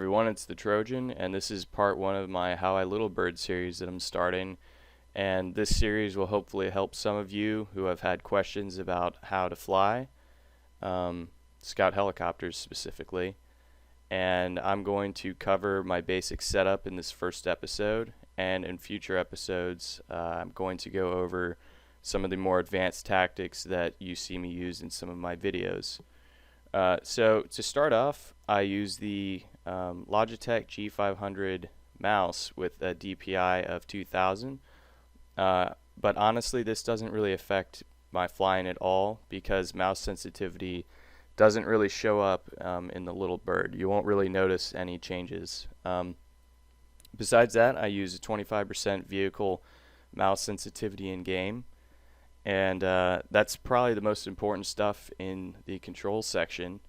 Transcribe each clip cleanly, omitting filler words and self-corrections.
everyone, it's TheTrojan, and this is part one of my How I Little Bird series that I'm starting. And this series will hopefully help some of you who have had questions about how to fly, scout helicopters specifically. And I'm going to cover my basic setup in this first episode, and in future episodes I'm going to go over some of the more advanced tactics that you see me use in some of my videos. So to start off, I use the Logitech G500 mouse with a DPI of 2000, but honestly this doesn't really affect my flying at all because mouse sensitivity doesn't really show up in the little bird. You won't really notice any changes. Besides that, I use a 25% vehicle mouse sensitivity in game, and that's probably the most important stuff in the control section.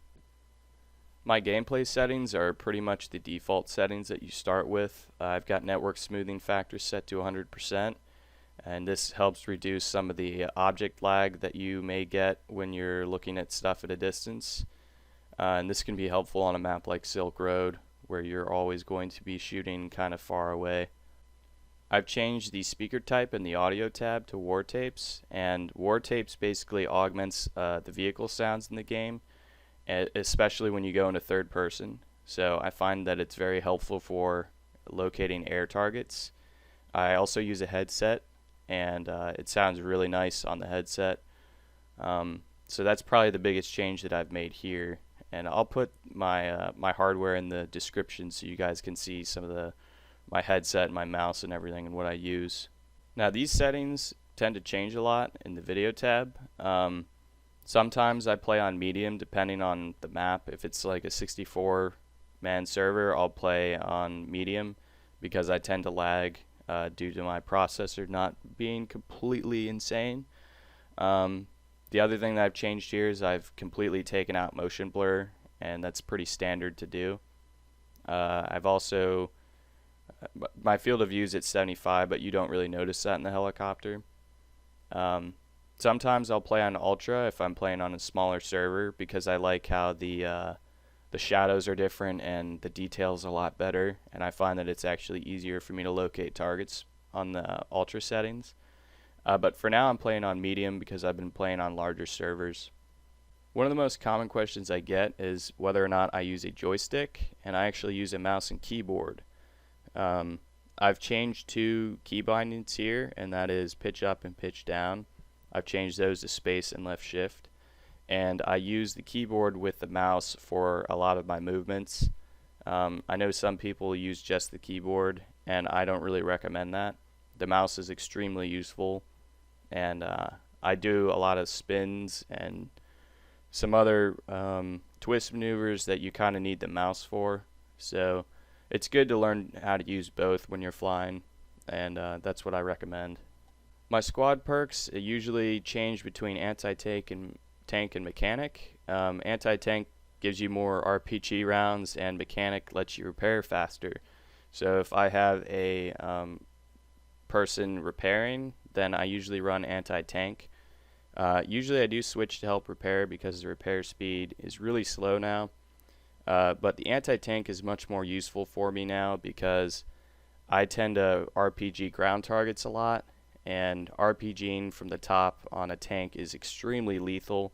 My gameplay settings are pretty much the default settings that you start with. I've got network smoothing factor set to 100%, and this helps reduce some of the object lag that you may get when you're looking at stuff at a distance. And this can be helpful on a map like Silk Road, where you're always going to be shooting kind of far away. I've changed the speaker type in the audio tab to war tapes, and war tapes basically augments the vehicle sounds in the game, especially when you go into third person. So I find that it's very helpful for locating air targets. I also use a headset, and it sounds really nice on the headset. So that's probably the biggest change that I've made here, and I'll put my my hardware in the description so you guys can see some of my headset, my mouse, and everything, and what I use. Now these settings tend to change a lot in the video tab. Sometimes I play on medium depending on the map. If it's like a 64-man server, I'll play on medium because I tend to lag due to my processor not being completely insane. The other thing that I've changed here is I've completely taken out motion blur, and that's pretty standard to do. I've also my field of view is at 75, but you don't really notice that in the helicopter. Sometimes I'll play on ultra if I'm playing on a smaller server because I like how the shadows are different and the details a lot better, and I find that it's actually easier for me to locate targets on the ultra settings. But for now I'm playing on medium because I've been playing on larger servers. One of the most common questions I get is whether or not I use a joystick, and I actually use a mouse and keyboard. I've changed two key bindings here, and that is pitch up and pitch down. I've changed those to space and left shift, and I use the keyboard with the mouse for a lot of my movements. I know some people use just the keyboard, and I don't really recommend that. The mouse is extremely useful, and I do a lot of spins and some other twist maneuvers that you kind of need the mouse for. So it's good to learn how to use both when you're flying, and that's what I recommend. My squad perks usually change between anti-tank and mechanic. Anti-tank gives you more RPG rounds, and mechanic lets you repair faster. So if I have a person repairing, then I usually run anti-tank. Usually I do switch to help repair because the repair speed is really slow now. But the anti-tank is much more useful for me now because I tend to RPG ground targets a lot, and RPGing from the top on a tank is extremely lethal,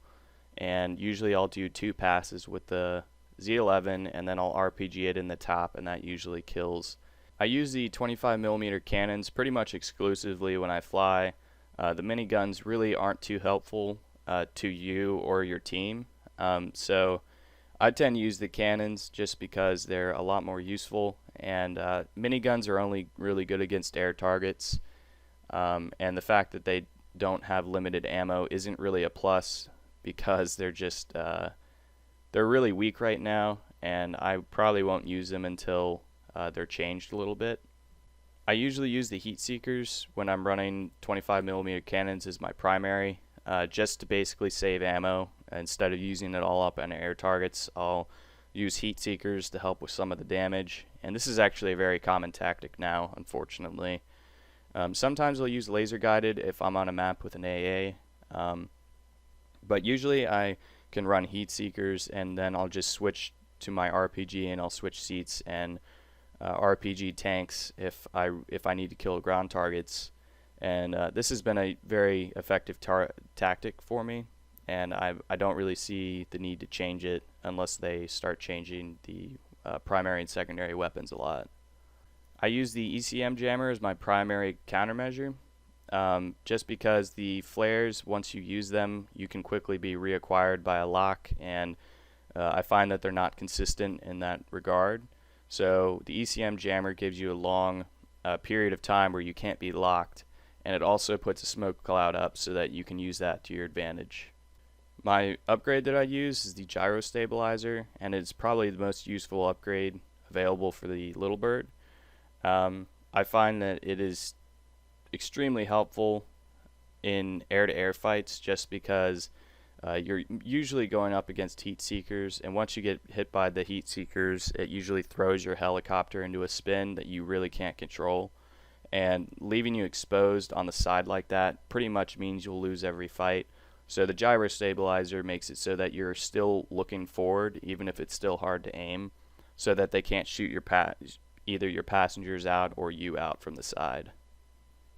and usually I'll do 2 passes with the Z11 and then I'll RPG it in the top, and that usually kills. I use the 25mm cannons pretty much exclusively when I fly. The miniguns really aren't too helpful to you or your team, so I tend to use the cannons just because they're a lot more useful, and miniguns are only really good against air targets, and the fact that they don't have limited ammo isn't really a plus because they're just they're really weak right now, and I probably won't use them until they're changed a little bit. I usually use the heat seekers when I'm running 25mm cannons as my primary, just to basically save ammo. Instead of using it all up on air targets, I'll use heat seekers to help with some of the damage, and this is actually a very common tactic now, unfortunately. Sometimes I'll use laser guided if I'm on a map with an AA, but usually I can run heat seekers, and then I'll just switch to my RPG and I'll switch seats and RPG tanks if I need to kill ground targets. And this has been a very effective tactic for me, and I don't really see the need to change it unless they start changing the primary and secondary weapons a lot. I use the ECM jammer as my primary countermeasure, just because the flares, once you use them, you can quickly be reacquired by a lock, and I find that they're not consistent in that regard. So the ECM jammer gives you a long period of time where you can't be locked, and it also puts a smoke cloud up so that you can use that to your advantage. My upgrade that I use is the gyro stabilizer, and it's probably the most useful upgrade available for the Little Bird. I find that it is extremely helpful in air-to-air fights just because you're usually going up against heat seekers, and once you get hit by the heat seekers, it usually throws your helicopter into a spin that you really can't control, and leaving you exposed on the side like that pretty much means you'll lose every fight. So the gyro stabilizer makes it so that you're still looking forward even if it's still hard to aim, so that they can't shoot either your passengers out or you out from the side.